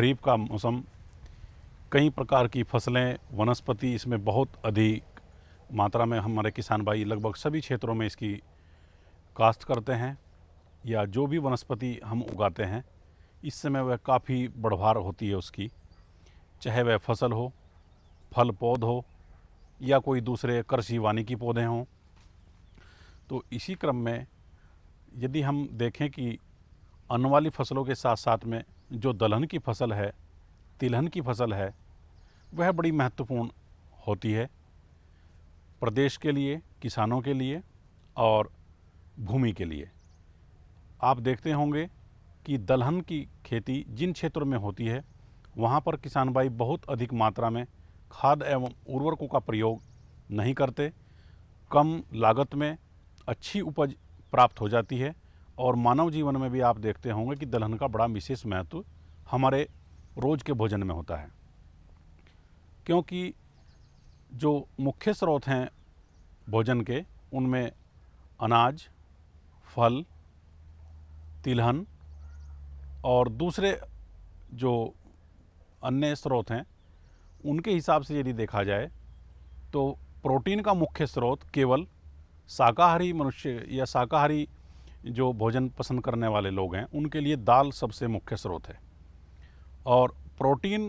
खरीफ का मौसम, कई प्रकार की फसलें, वनस्पति इसमें बहुत अधिक मात्रा में हमारे किसान भाई लगभग सभी क्षेत्रों में इसकी काश्त करते हैं, या जो भी वनस्पति हम उगाते हैं इस समय वह काफ़ी बढ़वार होती है उसकी, चाहे वह फसल हो, फल पौध हो, या कोई दूसरे कृषि वानिकी पौधे हों। तो इसी क्रम में यदि हम देखें कि अन्न वाली फसलों के साथ साथ में जो दलहन की फसल है, तिलहन की फसल है, वह बड़ी महत्वपूर्ण होती है प्रदेश के लिए, किसानों के लिए और भूमि के लिए। आप देखते होंगे कि दलहन की खेती जिन क्षेत्रों में होती है वहाँ पर किसान भाई बहुत अधिक मात्रा में खाद एवं उर्वरकों का प्रयोग नहीं करते, कम लागत में अच्छी उपज प्राप्त हो जाती है। और मानव जीवन में भी आप देखते होंगे कि दलहन का बड़ा विशेष महत्व हमारे रोज़ के भोजन में होता है, क्योंकि जो मुख्य स्रोत हैं भोजन के उनमें अनाज, फल, तिलहन और दूसरे जो अन्य स्रोत हैं उनके हिसाब से यदि देखा जाए तो प्रोटीन का मुख्य स्रोत केवल शाकाहारी मनुष्य या शाकाहारी जो भोजन पसंद करने वाले लोग हैं उनके लिए दाल सबसे मुख्य स्रोत है। और प्रोटीन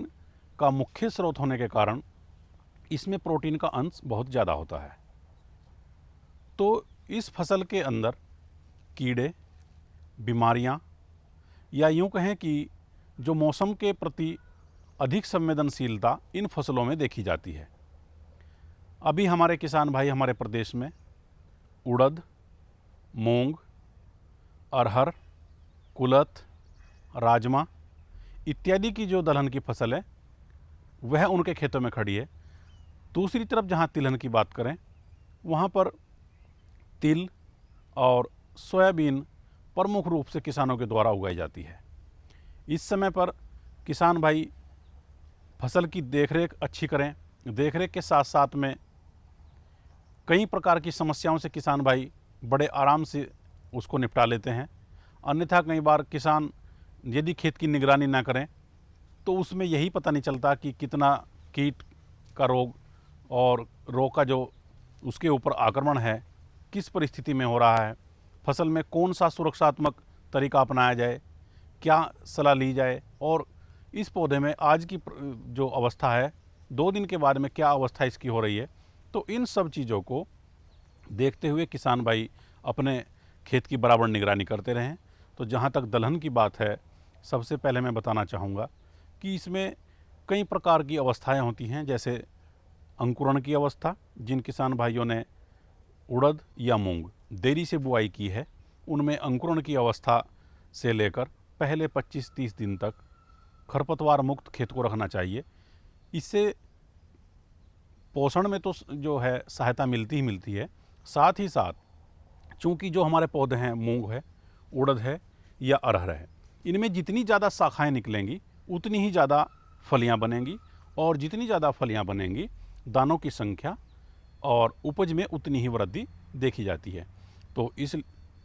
का मुख्य स्रोत होने के कारण इसमें प्रोटीन का अंश बहुत ज़्यादा होता है। तो इस फसल के अंदर कीड़े, बीमारियां, या यूं कहें कि जो मौसम के प्रति अधिक संवेदनशीलता इन फसलों में देखी जाती है। अभी हमारे किसान भाई हमारे प्रदेश में उड़द, मूंग, अरहर, कुलथ, राजमा इत्यादि की जो दलहन की फसल है वह उनके खेतों में खड़ी है। दूसरी तरफ जहां तिलहन की बात करें वहां पर तिल और सोयाबीन प्रमुख रूप से किसानों के द्वारा उगाई जाती है। इस समय पर किसान भाई फसल की देखरेख अच्छी करें, देखरेख के साथ साथ में कई प्रकार की समस्याओं से किसान भाई बड़े आराम से उसको निपटा लेते हैं। अन्यथा कई बार किसान यदि खेत की निगरानी ना करें तो उसमें यही पता नहीं चलता कि कितना कीट का रोग और रोग का जो उसके ऊपर आक्रमण है किस परिस्थिति में हो रहा है, फसल में कौन सा सुरक्षात्मक तरीका अपनाया जाए, क्या सलाह ली जाए, और इस पौधे में आज की जो अवस्था है 2 दिन के बाद में क्या अवस्था इसकी हो रही है। तो इन सब चीज़ों को देखते हुए किसान भाई अपने खेत की बराबर निगरानी करते रहें। तो जहाँ तक दलहन की बात है, सबसे पहले मैं बताना चाहूँगा कि इसमें कई प्रकार की अवस्थाएं होती हैं, जैसे अंकुरण की अवस्था। जिन किसान भाइयों ने उड़द या मूंग देरी से बुआई की है उनमें अंकुरण की अवस्था से लेकर पहले 25-30 दिन तक खरपतवार मुक्त खेत को रखना चाहिए। इससे पोषण में तो जो है सहायता मिलती ही मिलती है, साथ ही साथ चूँकि जो हमारे पौधे हैं, मूंग है, उड़द है या अरहर है, इनमें जितनी ज़्यादा शाखाएं निकलेंगी उतनी ही ज़्यादा फलियां बनेंगी, और जितनी ज़्यादा फलियां बनेंगी दानों की संख्या और उपज में उतनी ही वृद्धि देखी जाती है। तो इस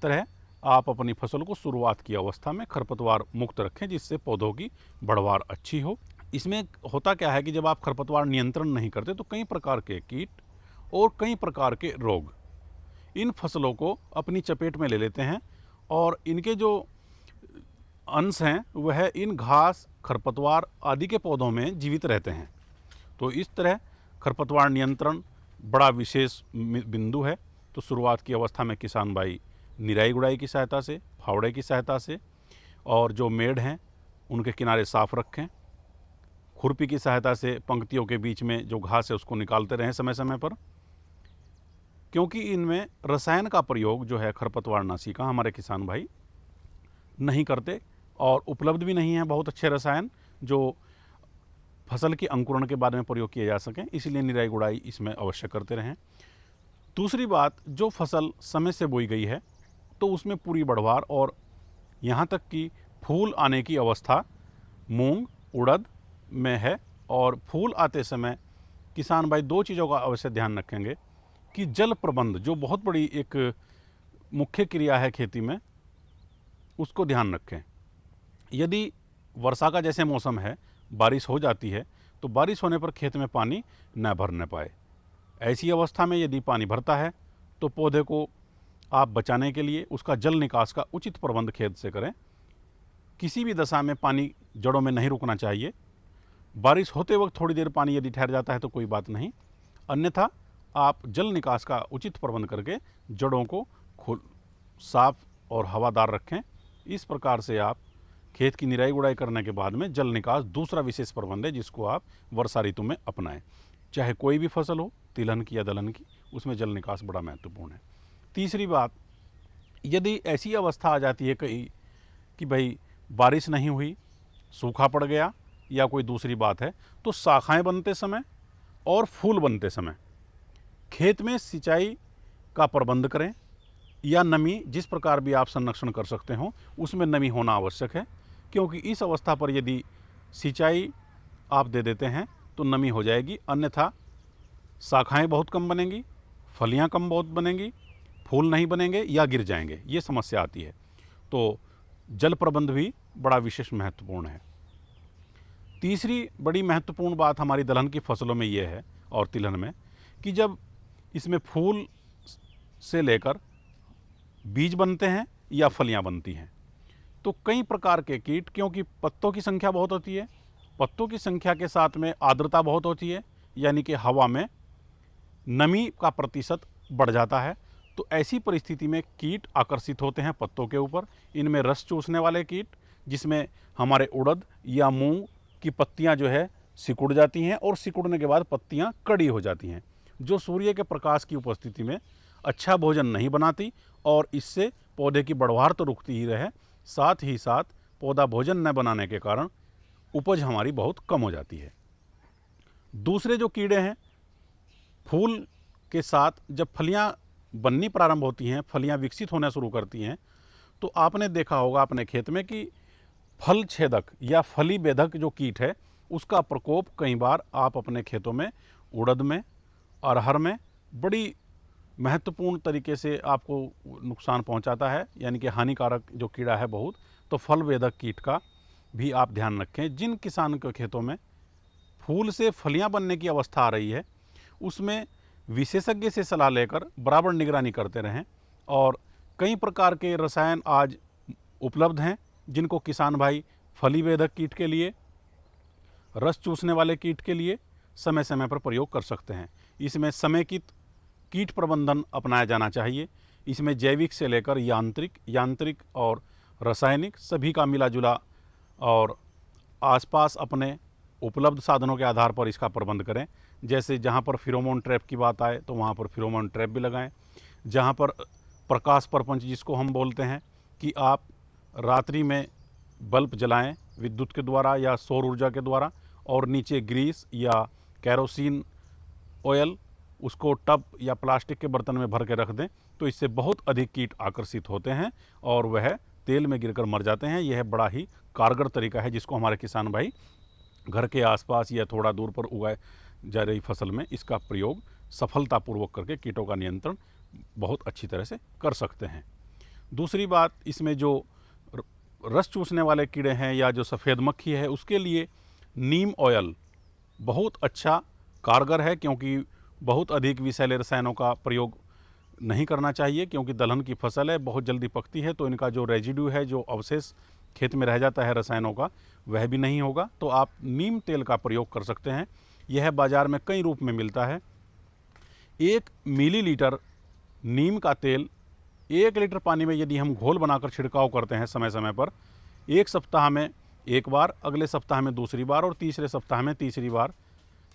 तरह आप अपनी फसल को शुरुआत की अवस्था में खरपतवार मुक्त रखें, जिससे पौधों की बढ़वार अच्छी हो। इसमें होता क्या है कि जब आप खरपतवार नियंत्रण नहीं करते तो कई प्रकार के कीट और कई प्रकार के रोग इन फसलों को अपनी चपेट में ले लेते हैं, और इनके जो अंश हैं वह इन घास, खरपतवार आदि के पौधों में जीवित रहते हैं। तो इस तरह खरपतवार नियंत्रण बड़ा विशेष बिंदु है। तो शुरुआत की अवस्था में किसान भाई निराई गुड़ाई की सहायता से, फावड़े की सहायता से, और जो मेड़ हैं उनके किनारे साफ रखें, खुरपी की सहायता से पंक्तियों के बीच में जो घास है उसको निकालते रहें समय समय पर, क्योंकि इनमें रसायन का प्रयोग जो है खरपतवारनाशी का हमारे किसान भाई नहीं करते, और उपलब्ध भी नहीं है बहुत अच्छे रसायन जो फसल के अंकुरण के बाद में प्रयोग किए जा सकें। इसलिए निराई गुड़ाई इसमें अवश्य करते रहें। दूसरी बात, जो फसल समय से बोई गई है तो उसमें पूरी बढ़वार और यहाँ तक कि फूल आने की अवस्था मूंग, उड़द में है, और फूल आते समय किसान भाई 2 चीज़ों का अवश्य ध्यान रखेंगे कि जल प्रबंध जो बहुत बड़ी एक मुख्य क्रिया है खेती में, उसको ध्यान रखें। यदि वर्षा का जैसे मौसम है, बारिश हो जाती है तो बारिश होने पर खेत में पानी न भरने पाए। ऐसी अवस्था में यदि पानी भरता है तो पौधे को आप बचाने के लिए उसका जल निकास का उचित प्रबंध खेत से करें। किसी भी दशा में पानी जड़ों में नहीं रुकना चाहिए। बारिश होते वक्त थोड़ी देर पानी यदि ठहर जाता है तो कोई बात नहीं, अन्यथा आप जल निकास का उचित प्रबंध करके जड़ों को साफ और हवादार रखें। इस प्रकार से आप खेत की निराई गुड़ाई करने के बाद में जल निकास दूसरा विशेष प्रबंध है जिसको आप वर्षा ऋतु में अपनाएं। चाहे कोई भी फसल हो, तिलहन की या दलहन की, उसमें जल निकास बड़ा महत्वपूर्ण है। तीसरी बात, यदि ऐसी अवस्था आ जाती है कहीं कि भाई बारिश नहीं हुई, सूखा पड़ गया या कोई दूसरी बात है, तो शाखाएं बनते समय और फूल बनते समय खेत में सिंचाई का प्रबंध करें, या नमी जिस प्रकार भी आप संरक्षण कर सकते हो उसमें नमी होना आवश्यक है, क्योंकि इस अवस्था पर यदि सिंचाई आप दे देते हैं तो नमी हो जाएगी, अन्यथा शाखाएं बहुत कम बनेंगी, फलियां कम बहुत बनेंगी, फूल नहीं बनेंगे या गिर जाएंगे, ये समस्या आती है। तो जल प्रबंध भी बड़ा विशेष महत्वपूर्ण है। तीसरी बड़ी महत्वपूर्ण बात हमारी दलहन की फसलों में ये है और तिलहन में कि जब इसमें फूल से लेकर बीज बनते हैं या फलियां बनती हैं तो कई प्रकार के कीट, क्योंकि पत्तों की संख्या बहुत होती है, पत्तों की संख्या के साथ में आर्द्रता बहुत होती है, यानी कि हवा में नमी का प्रतिशत बढ़ जाता है, तो ऐसी परिस्थिति में कीट आकर्षित होते हैं पत्तों के ऊपर। इनमें रस चूसने वाले कीट, जिसमें हमारे उड़द या मूंग की पत्तियां जो है सिकुड़ जाती हैं और सिकुड़ने के बाद पत्तियां कड़ी हो जाती हैं, जो सूर्य के प्रकाश की उपस्थिति में अच्छा भोजन नहीं बनाती और इससे पौधे की बढ़वार तो रुकती ही रहे, साथ ही साथ पौधा भोजन न बनाने के कारण उपज हमारी बहुत कम हो जाती है। दूसरे जो कीड़े हैं, फूल के साथ जब फलियां बननी प्रारंभ होती हैं, फलियां विकसित होना शुरू करती हैं, तो आपने देखा होगा अपने खेत में कि फल छेदक या फली बेधक जो कीट है उसका प्रकोप कई बार आप अपने खेतों में उड़द में, अरहर में बड़ी महत्वपूर्ण तरीके से आपको नुकसान पहुंचाता है, यानी कि हानिकारक जो कीड़ा है बहुत। तो फल बेधक कीट का भी आप ध्यान रखें। जिन किसान के खेतों में फूल से फलियां बनने की अवस्था आ रही है उसमें विशेषज्ञ से सलाह लेकर बराबर निगरानी करते रहें। और कई प्रकार के रसायन आज उपलब्ध हैं जिनको किसान भाई फली बेधक कीट के लिए, रस चूसने वाले कीट के लिए समय समय पर प्रयोग कर सकते हैं। इसमें समेकित कीट प्रबंधन अपनाया जाना चाहिए। इसमें जैविक से लेकर यांत्रिक और रासायनिक सभी का मिला जुला और आसपास अपने उपलब्ध साधनों के आधार पर इसका प्रबंध करें। जैसे जहाँ पर फिरोमोन ट्रैप की बात आए तो वहाँ पर फिरोमोन ट्रैप भी लगाएं। जहाँ पर प्रकाश प्रपंच जिसको हम बोलते हैं कि आप रात्रि में बल्ब जलाएं विद्युत के द्वारा या सौर ऊर्जा के द्वारा, और नीचे ग्रीस या कैरोसिन ऑयल उसको टब या प्लास्टिक के बर्तन में भर के रख दें, तो इससे बहुत अधिक कीट आकर्षित होते हैं और वह तेल में गिरकर मर जाते हैं। यह बड़ा ही कारगर तरीका है जिसको हमारे किसान भाई घर के आसपास या थोड़ा दूर पर उगाए जा रही फसल में इसका प्रयोग सफलतापूर्वक करके कीटों का नियंत्रण बहुत अच्छी तरह से कर सकते हैं। दूसरी बात, इसमें जो रस चूसने वाले कीड़े हैं या जो सफ़ेद मक्खी है उसके लिए नीम ऑयल बहुत अच्छा कारगर है, क्योंकि बहुत अधिक विषैले रसायनों का प्रयोग नहीं करना चाहिए, क्योंकि दलहन की फसल है, बहुत जल्दी पकती है, तो इनका जो रेजिड्यू है, जो अवशेष खेत में रह जाता है रसायनों का, वह भी नहीं होगा। तो आप नीम तेल का प्रयोग कर सकते हैं। यह बाज़ार में कई रूप में मिलता है। 1 मिलीलीटर नीम का तेल 1 लीटर पानी में यदि हम घोल बनाकर छिड़काव करते हैं समय समय पर, 1 सप्ताह में 1 बार, अगले सप्ताह में दूसरी बार और तीसरे सप्ताह में तीसरी बार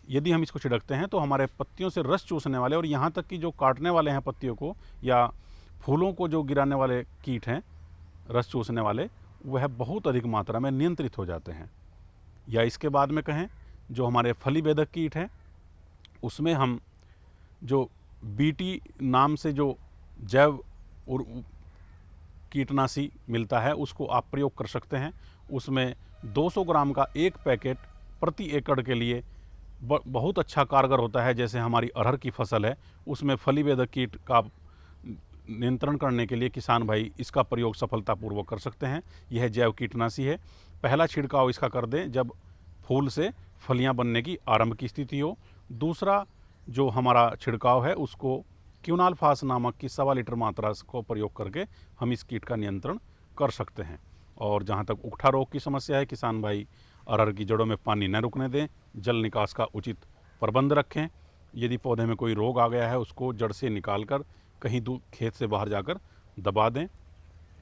यदि हम इसको छिड़कते हैं तो हमारे पत्तियों से रस चूसने वाले और यहाँ तक कि जो काटने वाले हैं पत्तियों को या फूलों को जो गिराने वाले कीट हैं रस चूसने वाले, वह बहुत अधिक मात्रा में नियंत्रित हो जाते हैं। या इसके बाद में कहें जो हमारे फली बेधक कीट हैं उसमें हम जो बीटी नाम से जो जैव कीटनाशी मिलता है उसको आप प्रयोग कर सकते हैं। उसमें 200 ग्राम का 1 पैकेट प्रति एकड़ के लिए बहुत अच्छा कारगर होता है। जैसे हमारी अरहर की फसल है उसमें फली बेधक कीट का नियंत्रण करने के लिए किसान भाई इसका प्रयोग सफलतापूर्वक कर सकते हैं। यह जैव कीटनाशी है। पहला छिड़काव इसका कर दें जब फूल से फलियां बनने की आरंभ की स्थिति हो। दूसरा जो हमारा छिड़काव है उसको क्यूनाल्फास नामक की 1.25 लीटर मात्रा को प्रयोग करके हम इस कीट का नियंत्रण कर सकते हैं। और जहाँ तक उकठा रोग की समस्या है, किसान भाई अरहर की जड़ों में पानी न रुकने दें, जल निकास का उचित प्रबंध रखें। यदि पौधे में कोई रोग आ गया है उसको जड़ से निकाल कर कहीं दूर खेत से बाहर जाकर दबा दें।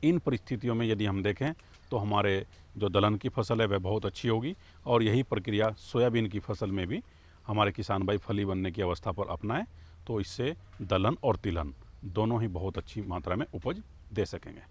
इन परिस्थितियों में यदि हम देखें तो हमारे जो दलहन की फसल है वह बहुत अच्छी होगी और यही प्रक्रिया सोयाबीन की फसल में भी हमारे किसान भाई फली बनने की अवस्था पर अपनाएं तो इससे दलहन और तिलहन दोनों ही बहुत अच्छी मात्रा में उपज दे सकेंगे।